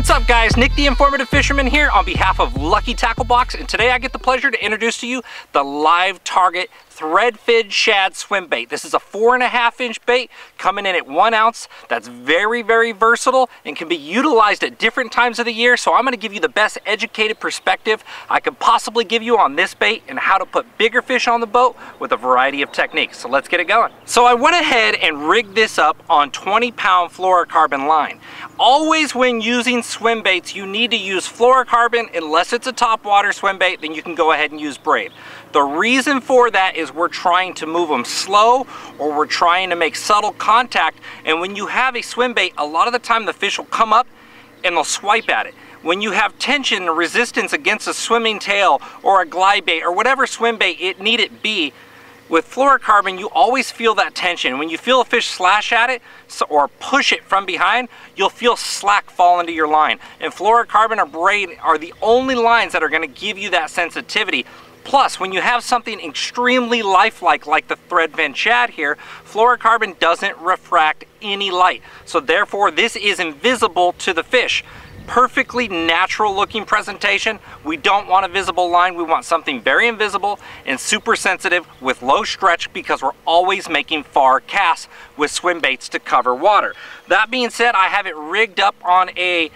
what's up guys? Nick the Informative Fisherman here on behalf of Lucky Tackle Box, and today I get the pleasure to introduce to you the LIVETARGET Threadfin Shad swim bait. This is a 4.5-inch bait coming in at 1 ounce. That's very, very versatile and can be utilized at different times of the year. So I'm going to give you the best educated perspective I could possibly give you on this bait and how to put bigger fish on the boat with a variety of techniques. So let's get it going. So I went ahead and rigged this up on 20-pound fluorocarbon line. Always when using swim baits, you need to use fluorocarbon. Unless it's a topwater swim bait, then you can go ahead and use braid. The reason for that is we're trying to move them slow, or we're trying to make subtle contact, and when you have a swim bait, a lot of the time the fish will come up and they'll swipe at it. When you have tension and resistance against a swimming tail or a glide bait or whatever swim bait it need it be, with fluorocarbon you always feel that tension. When you feel a fish slash at it or push it from behind, you'll feel slack fall into your line. And fluorocarbon or braid are the only lines that are going to give you that sensitivity. Plus, when you have something extremely lifelike like the Threadfin Shad here, fluorocarbon doesn't refract any light. So therefore, this is invisible to the fish. Perfectly natural looking presentation. We don't want a visible line. We want something very invisible and super sensitive with low stretch, because we're always making far casts with swim baits to cover water. That being said, I have it rigged up on a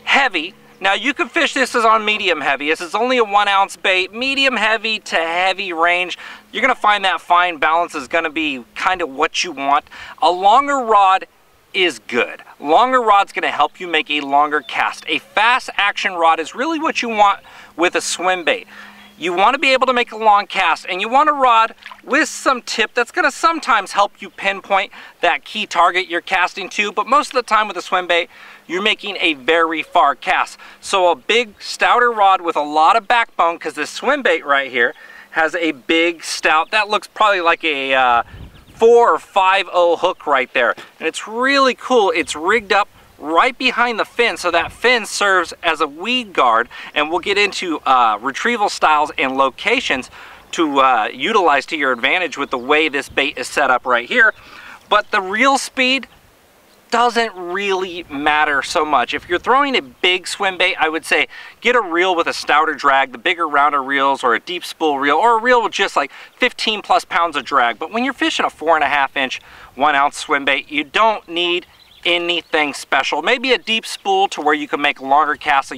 heavy. Now you can fish this as on medium heavy. This is only a 1 ounce bait, medium heavy to heavy range. You're gonna find that fine balance is gonna be kind of what you want. A longer rod is good. Longer rod's gonna help you make a longer cast. A fast action rod is really what you want with a swim bait. You want to be able to make a long cast, and you want a rod with some tip that's going to sometimes help you pinpoint that key target you're casting to, but most of the time with a swim bait, you're making a very far cast. So a big, stouter rod with a lot of backbone, because this swim bait right here has a big, stout, that looks probably like a 4 or 5.0 hook right there. And it's really cool. It's rigged up right behind the fin, so that fin serves as a weed guard, and we'll get into retrieval styles and locations to utilize to your advantage with the way this bait is set up right here. But the reel speed doesn't really matter so much. If you're throwing a big swim bait, I would say get a reel with a stouter drag, the bigger rounder reels, or a deep spool reel, or a reel with just like 15 plus pounds of drag. But when you're fishing a 4.5-inch 1 ounce swim bait, you don't need anything special. Maybe a deep spool to where you can make longer casts, a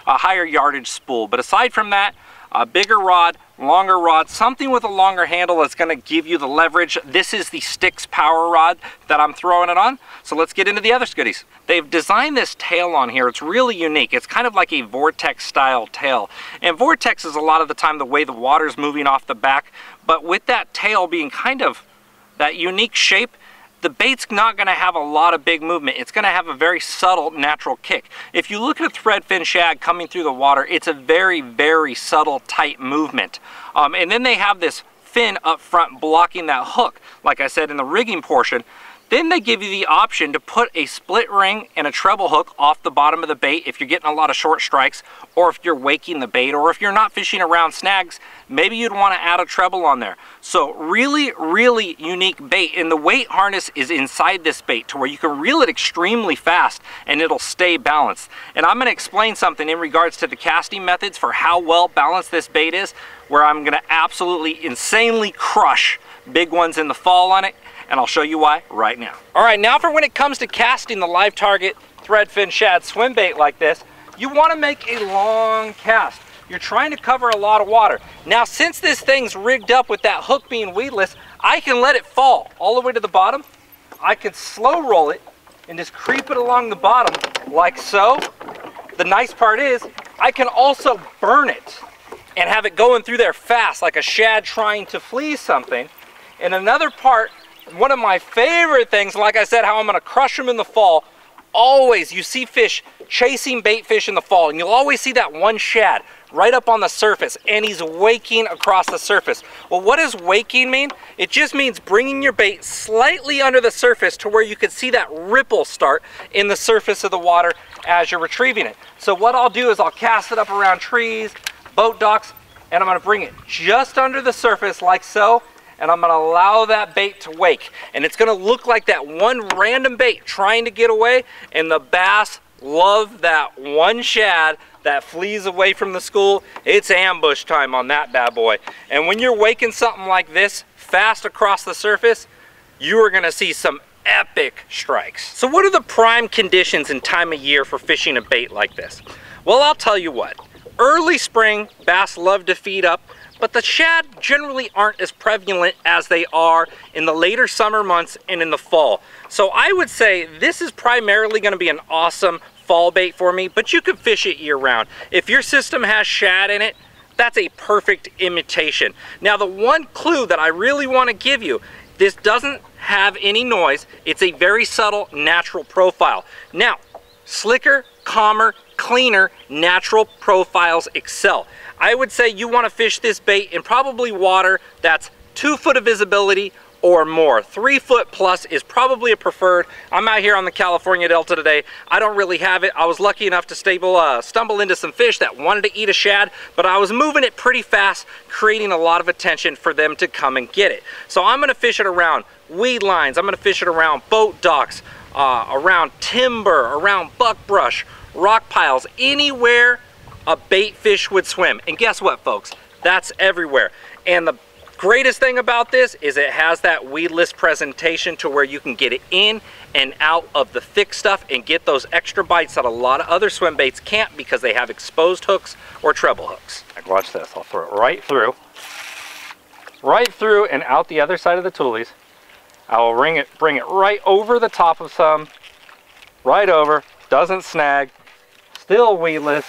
higher yardage spool. But aside from that, a bigger rod, longer rod, something with a longer handle that's going to give you the leverage. This is the Sticks power rod that I'm throwing it on. So let's get into the other goodies. They've designed this tail on here. It's really unique. It's kind of like a vortex style tail. And vortex is a lot of the time the way the water's moving off the back. But with that tail being kind of that unique shape, the bait's not going to have a lot of big movement. It's going to have a very subtle natural kick. If you look at a Threadfin Shad coming through the water, it's a very, very subtle, tight movement. And then they have this fin up front blocking that hook, like I said in the rigging portion. Then they give you the option to put a split ring and a treble hook off the bottom of the bait if you're getting a lot of short strikes, or if you're waking the bait, or if you're not fishing around snags, maybe you'd want to add a treble on there. So really, really unique bait. And the weight harness is inside this bait to where you can reel it extremely fast and it'll stay balanced. And I'm going to explain something in regards to the casting methods for how well balanced this bait is, where I'm going to absolutely insanely crush big ones in the fall on it. And I'll show you why right now. All right, now for when it comes to casting the LIVETARGET Threadfin Shad swim bait like this, you want to make a long cast. You're trying to cover a lot of water. Now, since this thing's rigged up with that hook being weedless, I can let it fall all the way to the bottom. I can slow roll it and just creep it along the bottom like so. The nice part is I can also burn it and have it going through there fast like a shad trying to flee something. And another part, one of my favorite things, like I said, how I'm going to crush them in the fall. Always, you see fish chasing bait fish in the fall, and you'll always see that one shad right up on the surface, and he's waking across the surface. Well, what does waking mean? It just means bringing your bait slightly under the surface to where you can see that ripple start in the surface of the water as you're retrieving it. So what I'll do is I'll cast it up around trees, boat docks, and I'm going to bring it just under the surface like so, and I'm going to allow that bait to wake. And it's going to look like that one random bait trying to get away, and the bass love that one shad that flees away from the school. It's ambush time on that bad boy. And when you're waking something like this fast across the surface, you are gonna see some epic strikes. So what are the prime conditions and time of year for fishing a bait like this? Well, I'll tell you what. Early spring, bass love to feed up, but the shad generally aren't as prevalent as they are in the later summer months and in the fall. So I would say this is primarily gonna be an awesome fall bait for me, but you can fish it year round. If your system has shad in it, that's a perfect imitation. Now, the one clue that I really wanna give you, this doesn't have any noise. It's a very subtle, natural profile. Now, slicker, calmer, cleaner, natural profiles excel. I would say you want to fish this bait in probably water that's 2 foot of visibility or more. 3 foot plus is probably a preferred. I'm out here on the California Delta today. I don't really have it. I was lucky enough to stumble into some fish that wanted to eat a shad, but I was moving it pretty fast, creating a lot of attention for them to come and get it. So I'm gonna fish it around weed lines. I'm gonna fish it around boat docks, around timber, around buckbrush, rock piles, anywhere a bait fish would swim. And guess what, folks? That's everywhere. And the greatest thing about this is it has that weedless presentation to where you can get it in and out of the thick stuff and get those extra bites that a lot of other swim baits can't because they have exposed hooks or treble hooks. Watch this. I'll throw it right through and out the other side of the toolies. I will bring it right over the top of some, right over, doesn't snag, still weedless.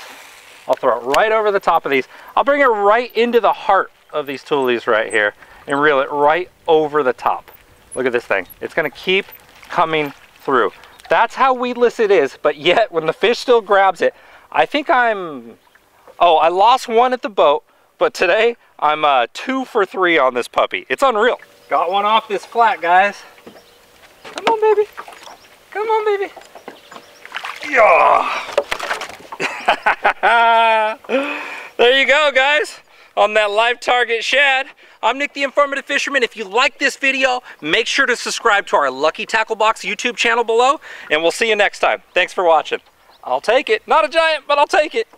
I'll throw it right over the top of these. I'll bring it right into the heart of these toolies right here and reel it right over the top. Look at this thing. It's gonna keep coming through. That's how weedless it is, but yet when the fish still grabs it, I think I lost one at the boat, but today I'm 2 for 3 on this puppy. It's unreal. Got one off this flat, guys. Come on, baby. Come on, baby. Yeah. There you go, guys, on that live target shad. I'm Nick the Informative Fisherman. If you like this video, make sure to subscribe to our Lucky Tackle Box YouTube channel below, and we'll see you next time. Thanks for watching. I'll take it. Not a giant, but I'll take it.